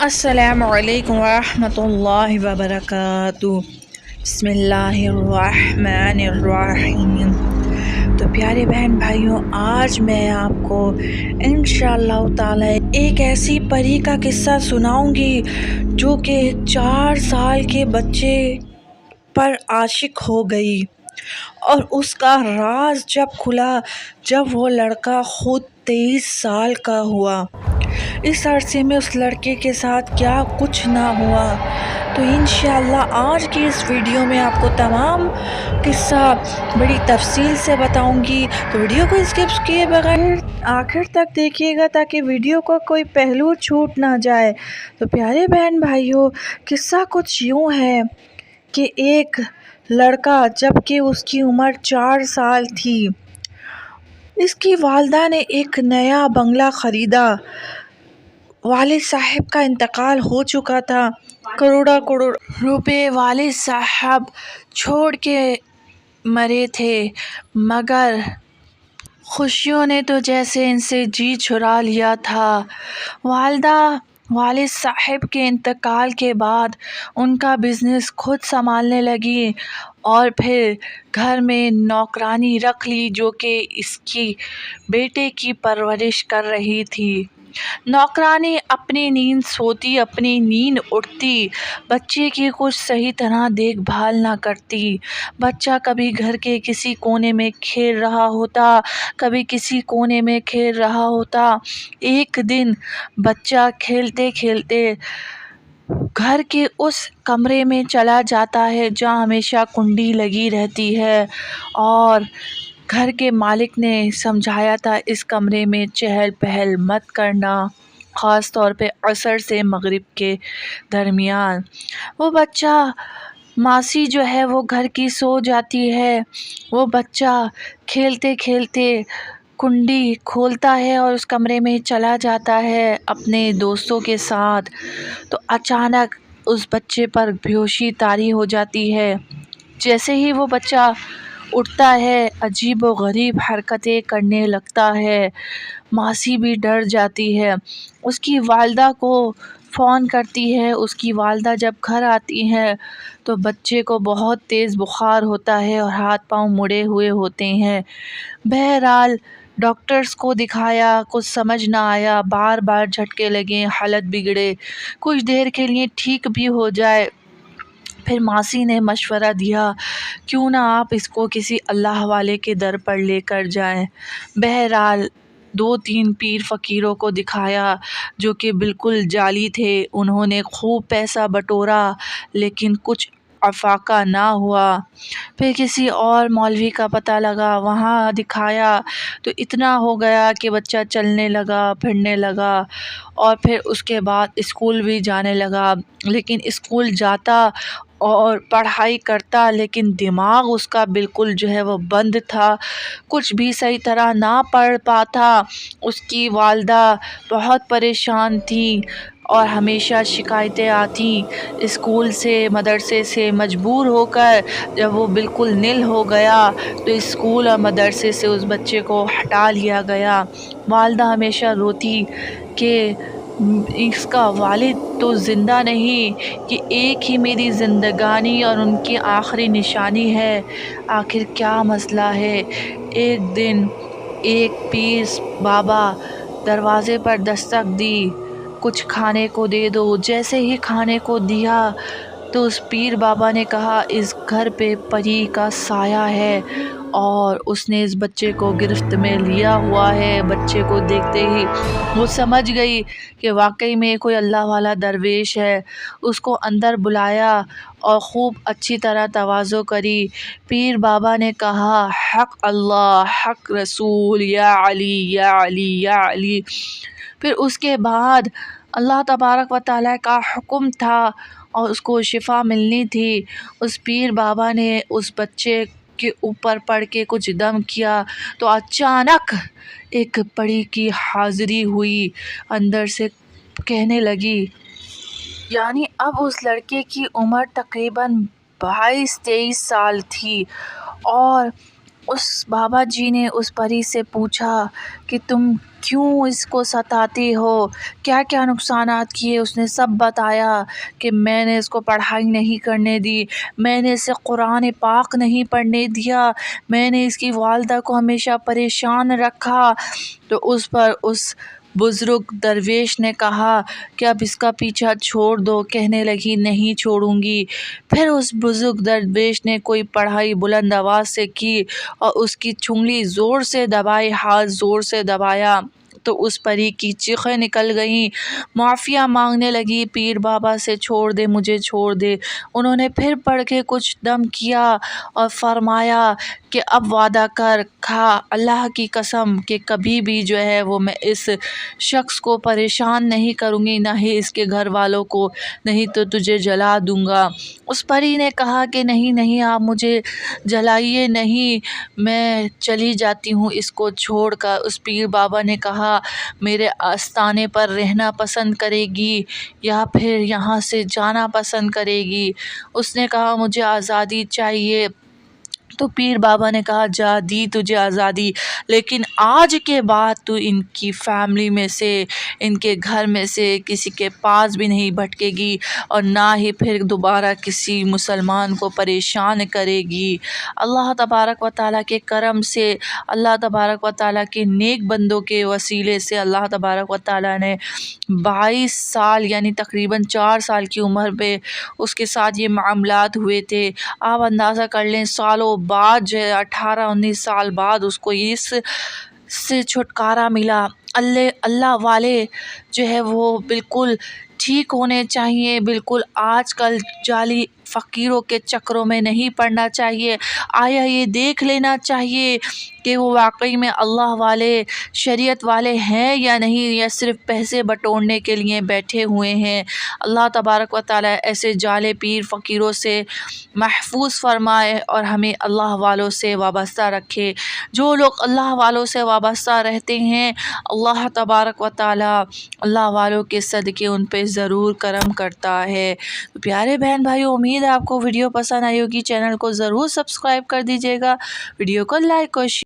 السلام علیکم ورحمۃ اللہ وبرکاتہ۔ بسم اللہ الرحمن الرحیم۔ تو پیارے بہن بھائیوں، آج میں آپ کو انشاءاللہ تعالی ایک ایسی پری کا قصہ سناؤں گی جو کہ 4 سال کے بچے پر عاشق ہو گئی، اور اس کا راز جب کھلا جب وہ لڑکا خود 23 سال کا ہوا۔ اس عرصے میں اس لڑکے کے ساتھ کیا کچھ نہ ہوا، تو انشاءاللہ آج کی اس ویڈیو میں آپ کو تمام قصہ بڑی تفصیل سے بتاؤں گی، تو ویڈیو کو اسکپ کیے بغیر آخر تک دیکھیے گا تاکہ ویڈیو کو کوئی پہلو چھوٹ نہ جائے۔ تو پیارے بہن بھائیوں، قصہ کچھ یوں ہے کہ ایک لڑکا جب کہ اس کی عمر 4 سال تھی، اس کی والدہ نے ایک نیا بنگلہ خریدا۔ والد صاحب کا انتقال ہو چکا تھا، کروڑا کروڑ روپے والد صاحب چھوڑ کے مرے تھے، مگر خوشیوں نے تو جیسے ان سے جی چرا لیا تھا۔ والدہ والد صاحب کے انتقال کے بعد ان کا بزنس خود سنبھالنے لگی، اور پھر گھر میں نوکرانی رکھ لی جو کہ اس کی بیٹے کی پرورش کر رہی تھی۔ نوکرانی اپنی نیند سوتی، اپنی نیند اٹھتی، بچے کی کچھ صحیح طرح دیکھ بھال نہ کرتی۔ بچہ کبھی گھر کے کسی کونے میں کھیل رہا ہوتا، کبھی کسی کونے میں کھیل رہا ہوتا۔ ایک دن بچہ کھیلتے کھیلتے گھر کے اس کمرے میں چلا جاتا ہے جہاں ہمیشہ کنڈی لگی رہتی ہے، اور گھر کے مالک نے سمجھایا تھا اس کمرے میں چہل پہل مت کرنا، خاص طور پہ عصر سے مغرب کے درمیان۔ وہ بچہ، ماسی جو ہے وہ گھر کی سو جاتی ہے، وہ بچہ کھیلتے کھیلتے کنڈی کھولتا ہے اور اس کمرے میں چلا جاتا ہے اپنے دوستوں کے ساتھ، تو اچانک اس بچے پر بیہوشی طاری ہو جاتی ہے۔ جیسے ہی وہ بچہ اٹھتا ہے عجیب و غریب حرکتیں کرنے لگتا ہے، ماسی بھی ڈر جاتی ہے، اس کی والدہ کو فون کرتی ہے۔ اس کی والدہ جب گھر آتی ہے تو بچے کو بہت تیز بخار ہوتا ہے اور ہاتھ پاؤں مڑے ہوئے ہوتے ہیں۔ بہرحال ڈاکٹرز کو دکھایا، کچھ سمجھ نہ آیا، بار بار جھٹکے لگے، حالت بگڑے، کچھ دیر کے لیے ٹھیک بھی ہو جائے۔ پھر ماسی نے مشورہ دیا کیوں نہ آپ اس کو کسی اللہ والے کے در پر لے کر جائیں۔ بہرحال 2-3 پیر فقیروں کو دکھایا جو کہ بالکل جعلی تھے، انہوں نے خوب پیسہ بٹورا لیکن کچھ افاقہ نہ ہوا۔ پھر کسی اور مولوی کا پتہ لگا، وہاں دکھایا تو اتنا ہو گیا کہ بچہ چلنے لگا، پھرنے لگا، اور پھر اس کے بعد اسکول بھی جانے لگا، لیکن اسکول جاتا اور پڑھائی کرتا لیکن دماغ اس کا بالکل جو ہے وہ بند تھا، کچھ بھی صحیح طرح نہ پڑھ پاتا۔ اس کی والدہ بہت پریشان تھی اور ہمیشہ شکایتیں آتیں اسکول سے، مدرسے سے۔ مجبور ہو کر جب وہ بالکل نل ہو گیا تو اسکول اور مدرسے سے اس بچے کو ہٹا لیا گیا۔ والدہ ہمیشہ روتی کہ اس کا والد تو زندہ نہیں، یہ ایک ہی میری زندگانی اور ان کی آخری نشانی ہے، آخر کیا مسئلہ ہے۔ ایک دن ایک پیر بابا دروازے پر دستک دی، کچھ کھانے کو دے دو۔ جیسے ہی کھانے کو دیا تو اس پیر بابا نے کہا اس گھر پہ پری کا سایہ ہے اور اس نے اس بچے کو گرفت میں لیا ہوا ہے۔ بچے کو دیکھتے ہی وہ سمجھ گئی کہ واقعی میں کوئی اللہ والا درویش ہے، اس کو اندر بلایا اور خوب اچھی طرح تواضع کری۔ پیر بابا نے کہا حق اللہ، حق رسول، یا علی یا علی یا علی۔ پھر اس کے بعد اللہ تبارک و تعالیٰ کا حکم تھا اور اس کو شفا ملنی تھی۔ اس پیر بابا نے اس بچے کے اوپر پڑھ کے کچھ دم کیا تو اچانک ایک پری کی حاضری ہوئی، اندر سے کہنے لگی، یعنی اب اس لڑکے کی عمر تقریباً 22-23 سال تھی، اور اس بابا جی نے اس پری سے پوچھا کہ تم کیوں اس کو ستاتے ہو، کیا کیا نقصانات کیے۔ اس نے سب بتایا کہ میں نے اس کو پڑھائی نہیں کرنے دی، میں نے اسے قرآن پاک نہیں پڑھنے دیا، میں نے اس کی والدہ کو ہمیشہ پریشان رکھا۔ تو اس پر اس بزرگ درویش نے کہا کہ اب اس کا پیچھا چھوڑ دو۔ کہنے لگی نہیں چھوڑوں گی۔ پھر اس بزرگ درویش نے کوئی پڑھائی بلند آواز سے کی اور اس کی چنگلی زور سے دبائی، ہاتھ زور سے دبایا تو اس پری کی چیخیں نکل گئیں، معافیا مانگنے لگی، پیر بابا سے چھوڑ دے، مجھے چھوڑ دے۔ انہوں نے پھر پڑھ کے کچھ دم کیا اور فرمایا کہ اب وعدہ کر، کھا اللہ کی قسم کہ کبھی بھی جو ہے وہ میں اس شخص کو پریشان نہیں کروں گی، نہ ہی اس کے گھر والوں کو، نہیں تو تجھے جلا دوں گا۔ اس پری نے کہا کہ نہیں نہیں، آپ مجھے جلائیے نہیں، میں چلی جاتی ہوں اس کو چھوڑ کر۔ اس پیر بابا نے کہا میرے آستانے پر رہنا پسند کرے گی یا پھر یہاں سے جانا پسند کرے گی؟ اس نے کہا مجھے آزادی چاہیے۔ تو پیر بابا نے کہا جا دی تجھے آزادی، لیکن آج کے بعد تو ان کی فیملی میں سے، ان کے گھر میں سے کسی کے پاس بھی نہیں بھٹکے گی اور نہ ہی پھر دوبارہ کسی مسلمان کو پریشان کرے گی۔ اللہ تبارک و تعالیٰ کے کرم سے، اللہ تبارک و تعالیٰ کے نیک بندوں کے وسیلے سے اللہ تبارک و تعالیٰ نے 22 سال یعنی تقریباً 4 سال کی عمر پہ اس کے ساتھ یہ معاملات ہوئے تھے۔ آپ اندازہ کر لیں سالوں بعد جو ہے 18-19 سال بعد اس کو اس سے چھٹکارا ملا۔ اللہ والے جو ہے وہ بالکل ٹھیک ہونے چاہیے، بالکل آج کل جعلی فقیروں کے چکروں میں نہیں پڑنا چاہیے۔ آیا یہ دیکھ لینا چاہیے کہ وہ واقعی میں اللہ والے، شریعت والے ہیں یا نہیں، یا صرف پیسے بٹورنے کے لیے بیٹھے ہوئے ہیں۔ اللہ تبارک و تعالیٰ ایسے جعلی پیر فقیروں سے محفوظ فرمائے اور ہمیں اللہ والوں سے وابستہ رکھے۔ جو لوگ اللہ والوں سے وابستہ رہتے ہیں، اللہ تبارک و تعالیٰ اللہ والوں کے صدقے ان پہ ضرور کرم کرتا ہے۔ تو پیارے بہن بھائیو، امید ہے آپ کو ویڈیو پسند آئی ہوگی۔ چینل کو ضرور سبسکرائب کر دیجیے گا، ویڈیو کو لائک اور